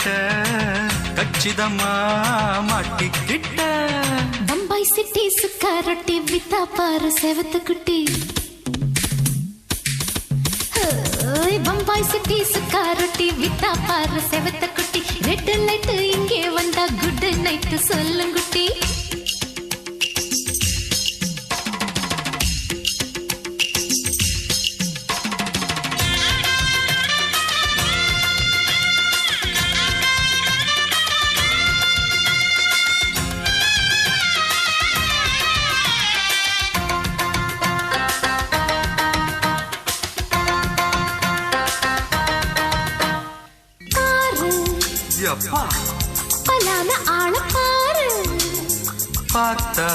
கிட்ட கச்சிதமா மாட்டிக்கிட்ட பம்பாய் சிட்டி சுக்கா ரொட்டி வித்தா பாரு செவத்து குட்டி பம்பாய் சிட்டி சுக்கா ரொட்டி வித்தா பாரு செவத்த குட்டி ரெட் லைட் இங்கே வந்தா குட் நைட் சொல்லுங்குட்டி பலான ஆள பாரு பார்த்தா